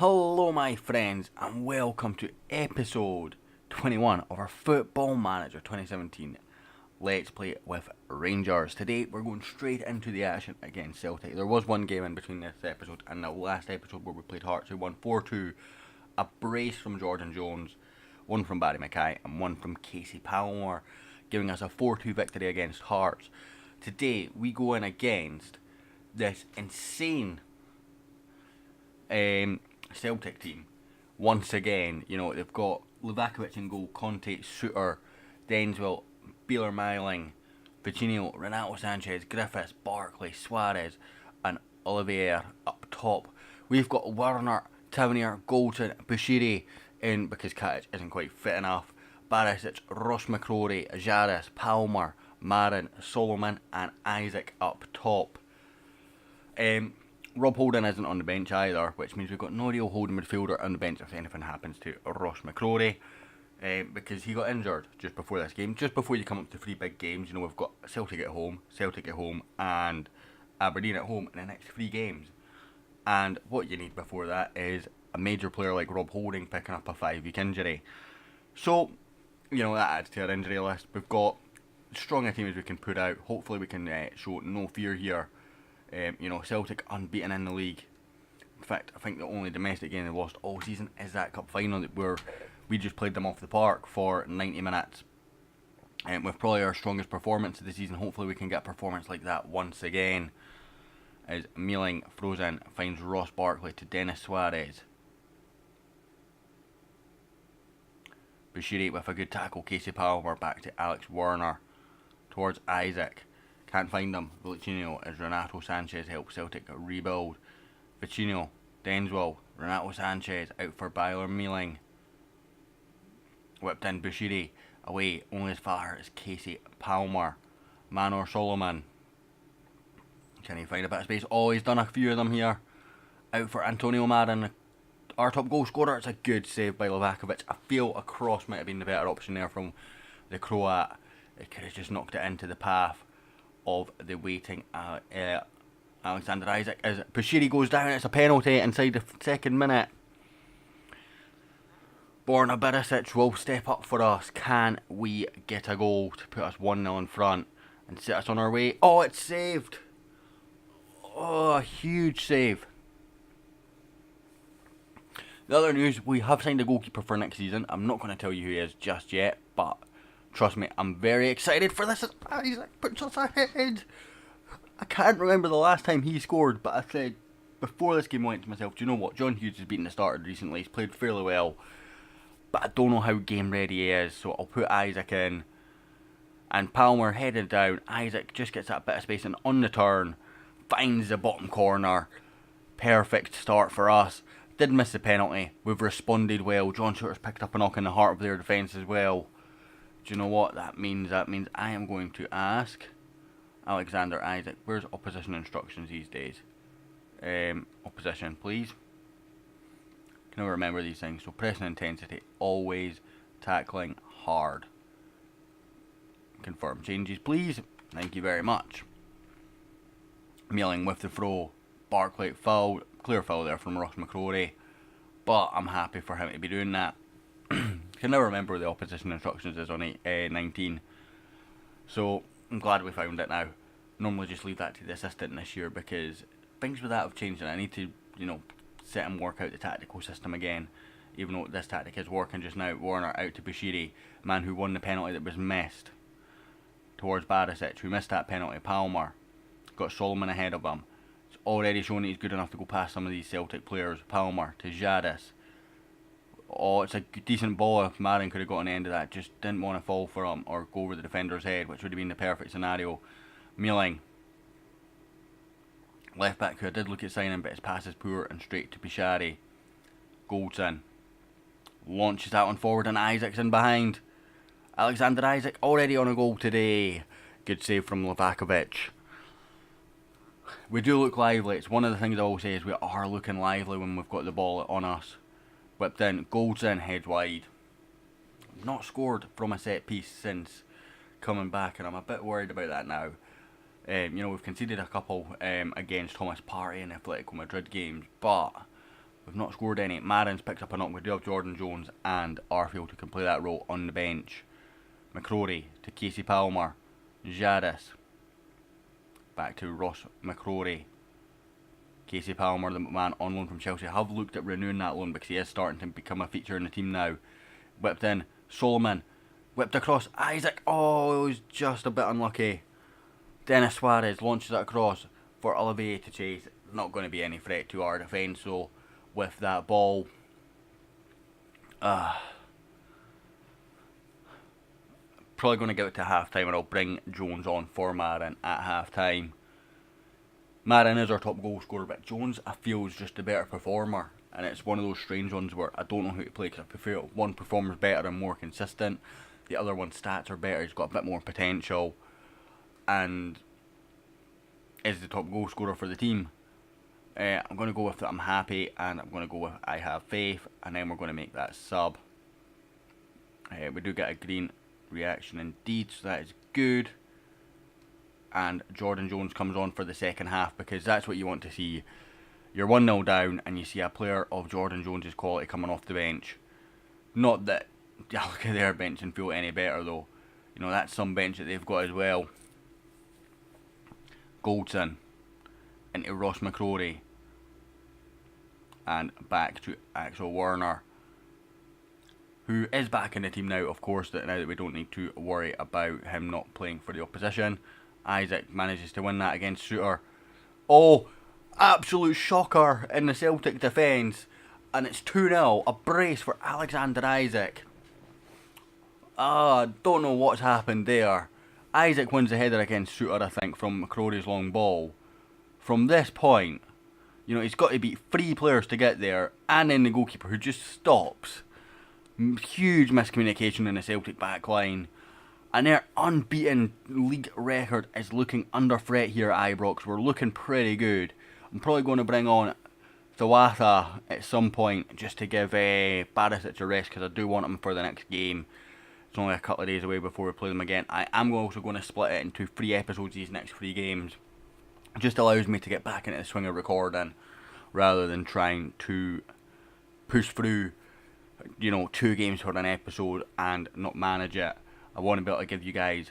Hello my friends and welcome to episode 21 of our Football Manager 2017 Let's Play with Rangers. Today we're going straight into the action against Celtic. There was one game in between this episode and the last episode where we played Hearts, who won 4-2. A brace from Jordan Jones, one from Barry Mackay and one from Casey Palmer, giving us a 4-2 victory against Hearts. Today we go in against this insane Celtic team. Once again, they've got Livakovic in goal, Conte, Suter, Denswell, Beeler, Myling, Vicinio, Renato Sanchez, Griffiths, Barkley, Suarez and Olivier up top. We've got Werner, Tavernier, Goldson, Bushiri in because Katic isn't quite fit enough. Barisic, Ross McCrory, Jaris, Palmer, Marin, Solomon and Isaac up top. Rob Holding isn't on the bench either, which means we've got no real holding midfielder on the bench if anything happens to Ross McCrory, because he got injured just before this game. Just before you come up to three big games, we've got Celtic at home, and Aberdeen at home in the next three games. And what you need before that is a major player like Rob Holding picking up a 5-week injury. So, that adds to our injury list. We've got as strong a team as we can put out. Hopefully we can show no fear here. Celtic unbeaten in the league. In fact, I think the only domestic game they've lost all season is that cup final where we just played them off the park for 90 minutes. With probably our strongest performance of the season. Hopefully we can get a performance like that once again. As Mealing throws in, finds Ross Barkley to Dennis Suarez. Bushiri with a good tackle, Casey Palmer back to Alex Werner. Towards Isaac. Can't find him. Vicinio as Renato Sanchez helps Celtic rebuild. Vicinio, Denswell, Renato Sanchez out for Byler Mealing. Whipped in Bushiri. Away only as far as Casey Palmer. Manor Solomon. Can he find a bit of space? Oh, he's done a few of them here. Out for Antonio Marin, our top goal scorer. It's a good save by Livakovic. I feel a cross might have been the better option there from the Croat. It could have just knocked it into the path of the waiting Alexander Isaac as Bushiri goes down. It's a penalty inside the second minute. Borna Barisic will step up for us. Can we get a goal to put us 1-0 in front and set us on our way? Oh, it's saved. Oh, a huge save. The other news, we have signed a goalkeeper for next season. I'm not going to tell you who he is just yet, but trust me, I'm very excited for this. Isaac puts us ahead. I can't remember the last time he scored, but I said before this game I went to myself, do you know what? John Hughes has been the starter recently. He's played fairly well, but I don't know how game ready he is, so I'll put Isaac in. And Palmer headed down. Isaac just gets that bit of space and on the turn finds the bottom corner. Perfect start for us. Did miss the penalty. We've responded well. John Shooter's picked up a knock in the heart of their defence as well. Do you know what that means? That means I am going to ask Alexander Isaac, where's opposition instructions these days? Opposition, please. Can never remember these things. So pressing intensity, always tackling hard. Confirm changes, please. Thank you very much. Mealing with the throw. Barkley foul, clear foul there from Ross McCrory. But I'm happy for him to be doing that. Can never remember the opposition instructions is on 19. So I'm glad we found it now. Normally just leave that to the assistant this year because things with that have changed and I need to, sit and work out the tactical system again. Even though this tactic is working just now. Werner out to Bushiri, man who won the penalty that was missed. Towards Barisic, who missed that penalty. Palmer got Solomon ahead of him. It's already shown that he's good enough to go past some of these Celtic players. Palmer to Jaris. Oh, it's a decent ball. If Marin could have got an end of that, just didn't want to fall for him or go over the defender's head, which would have been the perfect scenario. Mealing, left back who I did look at signing, but his pass is poor and straight to Bishari. Goldson launches that one forward and Isaac's in behind. Alexander Isaac already on a goal today. Good save from Livakovic. We do look lively. It's one of the things I always say is we are looking lively when we've got the ball on us. Whipped in, Goldson heads wide. Not scored from a set piece since coming back, and I'm a bit worried about that now. We've conceded a couple against Thomas Partey in Atletico Madrid games, but we've not scored any. Marin's picked up a knock with Jordan Jones and Arfield, who can play that role on the bench. McCrory to Casey Palmer. Jadis. Back to Ross McCrory. Casey Palmer, the man on loan from Chelsea. Have looked at renewing that loan because he is starting to become a feature in the team now. Whipped in Solomon. Whipped across Isaac. Oh, it was just a bit unlucky. Dennis Suarez launches it across for Olivier to chase. Not going to be any threat to our defence, so with that ball. Probably going to give it to half time, and I'll bring Jones on for Marin at half time. Marin is our top goal scorer, but Jones, I feel, is just a better performer. And it's one of those strange ones where I don't know who to play, because I prefer one performer's better and more consistent. The other one's stats are better, he's got a bit more potential. And is the top goal scorer for the team. I'm going to go with that I'm happy, and I'm going to go with I have faith, and then we're going to make that sub. We do get a green reaction indeed, so that is good. And Jordan Jones comes on for the second half, because that's what you want to see. You're 1-0 down and you see a player of Jordan Jones' quality coming off the bench. Not that I look at their bench and feel any better though. You know, that's some bench that they've got as well. Goldson into Ross McCrory. And back to Axel Werner, who is back in the team now, of course, now that we don't need to worry about him not playing for the opposition. Isaac manages to win that against Suter. Oh, absolute shocker in the Celtic defence. And it's 2-0. A brace for Alexander Isaac. Don't know what's happened there. Isaac wins the header against Suter, I think, from McCrory's long ball. From this point, you know, he's got to beat 3 players to get there. And then the goalkeeper, who just stops. Huge miscommunication in the Celtic back line. And their unbeaten league record is looking under threat here at Ibrox. We're looking pretty good. I'm probably going to bring on Thawatha at some point just to give Barisic a rest, because I do want him for the next game. It's only a couple of days away before we play them again. I am also going to split it into 3 episodes these next 3 games. It just allows me to get back into the swing of recording rather than trying to push through, you know, 2 games for an episode and not manage it. I want to be able to give you guys,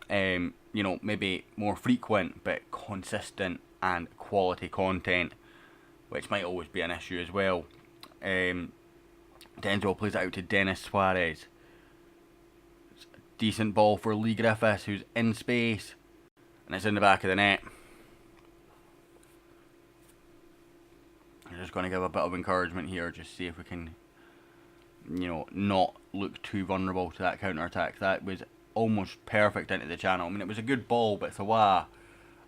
you know, maybe more frequent but consistent and quality content, which might always be an issue as well. Denzel plays it out to Dennis Suarez. It's a decent ball for Lee Griffiths, who's in space, and it's in the back of the net. I'm just going to give a bit of encouragement here, just see if we can, you know, not look too vulnerable to that counter-attack. That was almost perfect into the channel. I mean, it was a good ball, but Thawa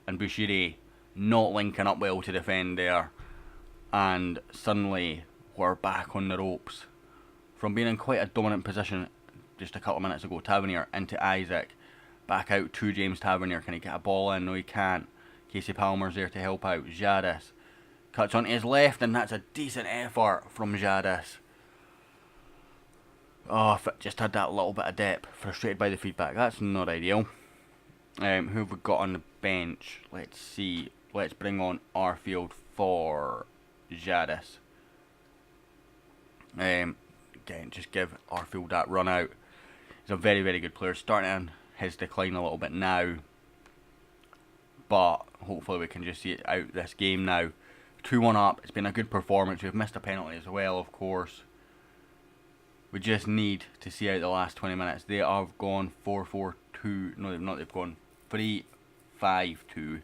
and Bushiri not linking up well to defend there. And suddenly, we're back on the ropes. From being in quite a dominant position just a couple of minutes ago, Tavernier into Isaac. Back out to James Tavernier. Can he get a ball in? No, he can't. Casey Palmer's there to help out. Jadis cuts onto his left, and that's a decent effort from Jadis. Oh, if it just had that little bit of depth. Frustrated by the feedback. That's not ideal. Who have we got on the bench? Let's see. Let's bring on Arfield for Jadis. Again, just give Arfield that run out. He's a very, very good player. Starting his decline a little bit now. But hopefully we can just see it out this game now. 2-1 up. It's been a good performance. We've missed a penalty as well, of course. We just need to see out the last 20 minutes. They have gone 4-4-2. No, they've not. They've gone 3-5-2.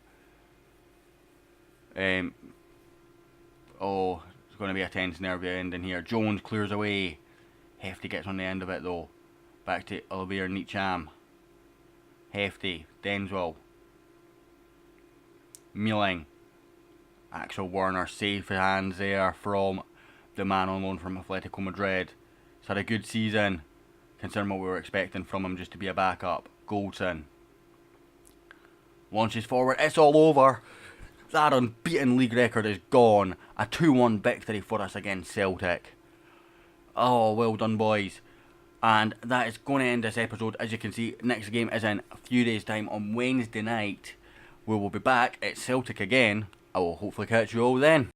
Oh, it's going to be a tense, nervy ending here. Jones clears away. Hefty gets on the end of it though. Back to Olivier Nicham. Hefty. Denswell. Mealing. Axel Werner. Safe hands there from the man on loan from Atletico Madrid. He's had a good season, considering what we were expecting from him just to be a backup. Goldson launches forward. It's all over. That unbeaten league record is gone. A 2-1 victory for us against Celtic. Oh, well done, boys. And that is going to end this episode. As you can see, next game is in a few days' time on Wednesday night. We will be back at Celtic again. I will hopefully catch you all then.